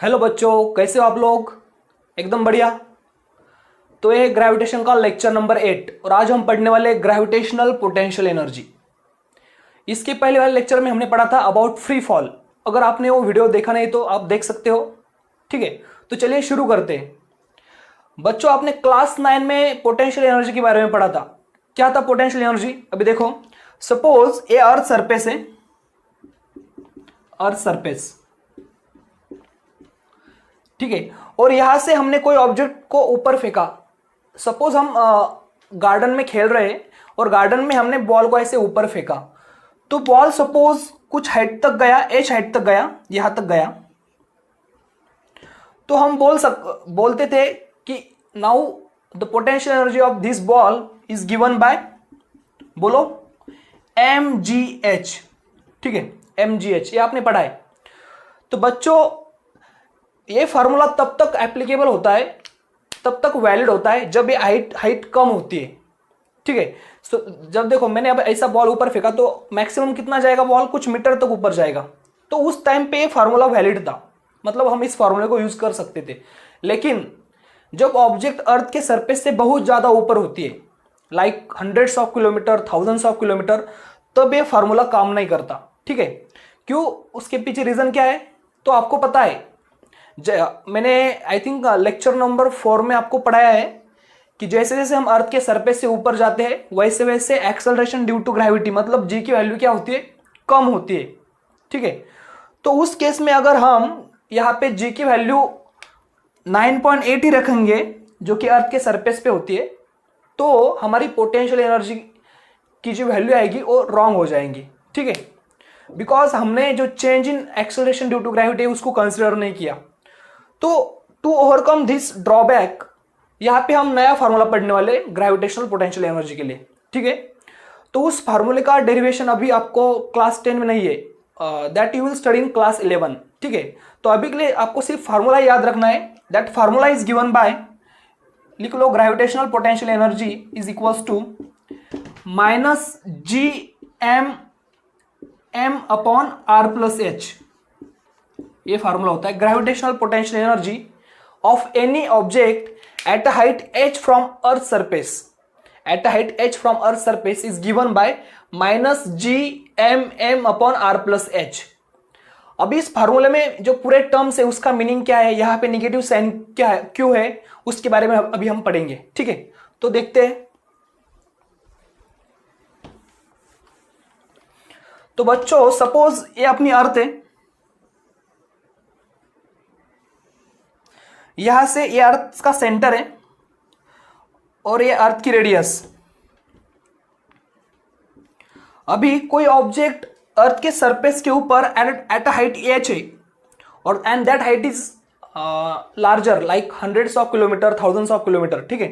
Hello बच्चों, कैसे हो आप लोग। एकदम बढ़िया। तो ये ग्रेविटेशन का लेक्चर नंबर 8 और आज हम पढ़ने वाले ग्रेविटेशनल पोटेंशियल एनर्जी। इसके पहले वाले लेक्चर में हमने पढ़ा था अबाउट फ्री फॉल। अगर आपने वो वीडियो देखा नहीं तो आप देख सकते हो। ठीक है, तो चलिए शुरू करते हैं। बच्चों, आपने क्लास 9 में पोटेंशियल एनर्जी के बारे में पढ़ा था। क्या था पोटेंशियल एनर्जी? अभी देखो, सपोज ये अर्थ सरफेस है, अर्थ सरफेस, ठीक है, और यहां से हमने कोई ऑब्जेक्ट को ऊपर फेंका। सपोज हम गार्डन में खेल रहे हैं और गार्डन में हमने बॉल को ऐसे ऊपर फेंका, तो बॉल सपोज कुछ हाइट तक गया, एच हाइट तक गया, यहां तक गया, तो हम बोलते थे कि now the potential energy of this ball is given bye, बोलो, mgh। ठीक है, mgh, ये आपने पढ़ा है। तो बच्चों, ये फार्मूला तब तक एप्लीकेबल होता है, तब तक वैलिड होता है जब ये हाइट कम होती है। ठीक है, सो जब देखो मैंने अब ऐसा बॉल ऊपर फेंका तो मैक्सिमम कितना जाएगा, बॉल कुछ मीटर तक ऊपर जाएगा, तो उस टाइम पे ये फार्मूला वैलिड था, मतलब हम इस फार्मूले को यूज कर सकते थे। लेकिन जब ऑब्जेक्ट अर्थ के सरफेस से बहुत ज्यादा ऊपर होती है, like hundreds of kilometre, thousands of kilometre, तब ये फार्मूला काम नहीं करता। ठीक है, क्यों? उसके पीछे रीजन क्या है तो आपको पता है। मैंने आई थिंक लेक्चर नंबर 4 में आपको पढ़ाया है कि जैसे जैसे हम अर्थ के सरफेस से ऊपर जाते हैं वैसे वैसे एक्सेलरेशन ड्यू टू ग्रेविटी, मतलब जी की वैल्यू क्या होती है, कम होती है। ठीक है, तो उस केस में अगर हम यहाँ पे जी की वैल्यू 9.8 ही रखेंगे जो कि अर्थ के सरफेस पे होती है, तो हमारी पोटेंशियल एनर्जी की जो वैल्यू आएगी वो रॉन्ग हो जाएंगी। ठीक है, बिकॉज हमने जो change in acceleration due to gravity उसको कंसिडर नहीं किया। तो टू ओवरकम दिस ड्रॉबैक, यहां पे हम नया फार्मूला पढ़ने वाले ग्रेविटेशनल पोटेंशियल एनर्जी के लिए। ठीक है, तो उस फार्मूले का डेरिवेशन अभी आपको क्लास 10 में नहीं है, that you will study in class 11। ठीक है, तो अभी के लिए आपको सिर्फ फार्मूला याद रखना है। That formula is given by, लिख लो, gravitational potential energy is equals to minus G M upon R plus H. ये फार्मूला होता है gravitational potential energy of any object at a height h from earth surface, at a height h from earth surface is given by minus G M upon R plus H. अभी इस फार्मूले में जो पूरे terms है उसका meaning क्या है, यहाँ पे निगेटिव साइन क्या है, क्यों है, उसके बारे में अभी हम पढ़ेंगे। ठीक है, तो देखते हैं। तो बच्चों, सपोज ये अपनी अर्थ है, यहां से ये अर्थ का सेंटर है और ये अर्थ की रेडियस। अभी कोई ऑब्जेक्ट अर्थ के सरफेस के ऊपर एट अ हाइट h है और and that height is larger, like hundreds of kilometre, thousands of kilometre. ठीक है,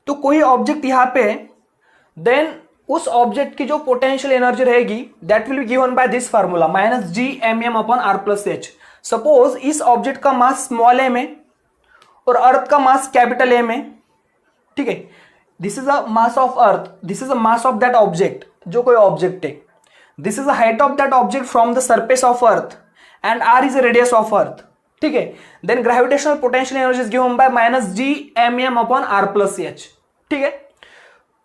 तो कोई ऑब्जेक्ट यहां पे है, देन उस ऑब्जेक्ट की जो पोटेंशियल एनर्जी रहेगी that will be given by this formula minus G M upon R plus H. Suppose इस ऑब्जेक्ट का मास स्मॉल एम है और अर्थ का मास कैपिटल एम है। ठीक है, this is a mass of earth, this is a mass of that object, जो कोई ऑब्जेक्ट है, this is a height of that object from the surface of earth and R is a radius of earth. ठीक है, then gravitational potential energy is given by minus G M upon R plus H. ठीक है,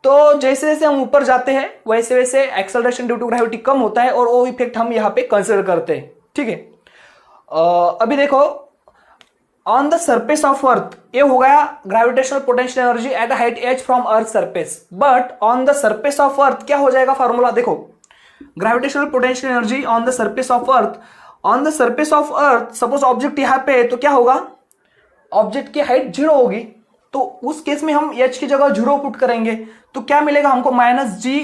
तो जैसे जैसे हम ऊपर जाते हैं वैसे वैसे एक्सेलरेशन ड्यू टू ग्रेविटी कम होता है और वो इफेक्ट हम यहाँ पे कंसिडर करते हैं। ठीक है, अभी देखो, ऑन द सरफेस ऑफ अर्थ ये हो गया gravitational potential energy eight a height h from earth surface, but on the surface of अर्थ क्या हो जाएगा फार्मूला, देखो, gravitational potential energy on the surface of earth, on the surface of earth suppose object यहां पे है तो क्या होगा, ऑब्जेक्ट की हाइट 0 होगी, तो उस केस में हम h की जगह 0 पुट करेंगे तो क्या मिलेगा हमको, minus G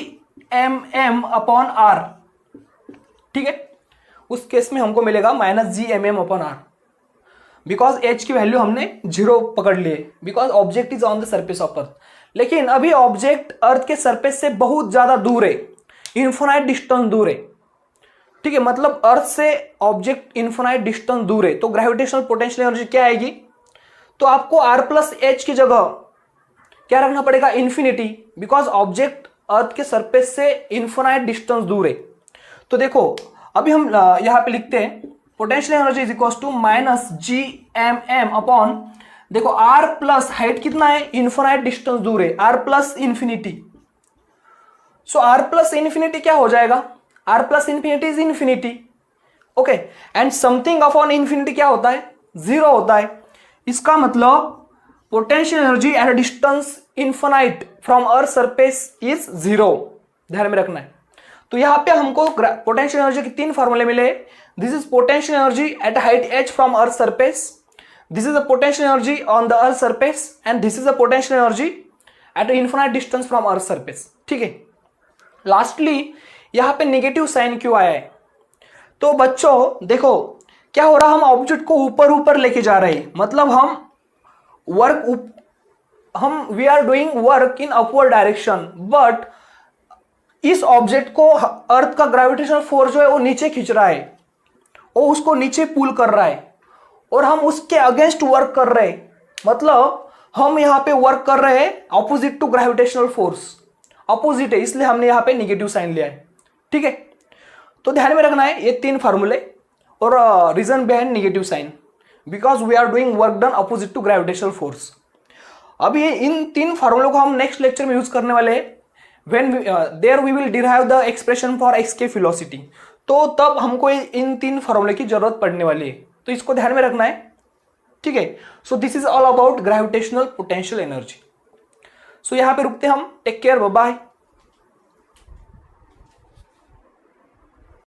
M upon R. ठीक है, उस केस में हमको मिलेगा minus G M upon R, because h की वैल्यू हमने 0 पकड़ लिए, because object is on the surface of earth. लेकिन अभी ऑब्जेक्ट अर्थ के सरफेस से बहुत ज्यादा दूर है, इन्फिनाइट डिस्टेंस दूर है। ठीक है, मतलब अर्थ से ऑब्जेक्ट इन्फिनाइट डिस्टेंस दूर है, तो ग्रेविटेशनल पोटेंशियल एनर्जी क्या आएगी, तो आपको आर प्लस एच की जगह क्या रखना पड़ेगा, इन्फिनिटी, बिकॉज ऑब्जेक्ट अर्थ के सरफेस से इन्फिनाइट डिस्टेंस दूर है। तो देखो, अभी हम यहां पे लिखते हैं potential energy is equal to minus G M M upon, देखो आर प्लस हाइट कितना है, इन्फिनाइट डिस्टेंस दूर है, R plus infinity. So R plus infinity क्या हो जाएगा, R plus infinity is infinity, okay, and something upon infinity क्या होता है, जीरो होता है। इसका मतलब potential energy at distance infinite from earth surface is zero, ध्यान में रखना है। तो यहां पे हमको पोटेंशियल एनर्जी के तीन फॉर्मूले मिले। This is potential energy eight height h from earth surface, this is a potential energy on the earth surface, and this is a potential energy eight infinite distance from earth surface, ठीक है। Lastly यहां पे negative sign क्यों आया है, तो बच्चों देखो क्या हो रहा, हम ऑब्जेक्ट को ऊपर ऊपर लेके जा रहे हैं, मतलब we are doing work in upward direction, but इस ऑब्जेक्ट को अर्थ का ग्रेविटेशनल फोर्स जो है वो नीचे खींच रहा है, वो उसको नीचे पुल कर रहा है, और हम उसके अगेंस्ट वर्क कर रहे हैं, मतलब हम यहां पे वर्क कर रहे हैं opposite to gravitational force, opposite है, इसलिए हमने यहां पे नेगेटिव साइन लिया है, ठीक है। तो ध्यान में रखना है ये तीन फार्मूले और reason behind negative sign, because we are doing work done opposite to gravitational force. अभी इन तीन फार्मूलों को हम नेक्स्ट लेक्चर में यूज करने वाले हैं, when there we will derive the expression for escape velocity, तो तब हमको इन तीन फार्मूले की जरूरत पड़ने वाली है, तो इसको ध्यान में रखना है, ठीक है। So this is all about gravitational potential energy. So यहां पे रुकते हम, टेक केयर, बाय बाय।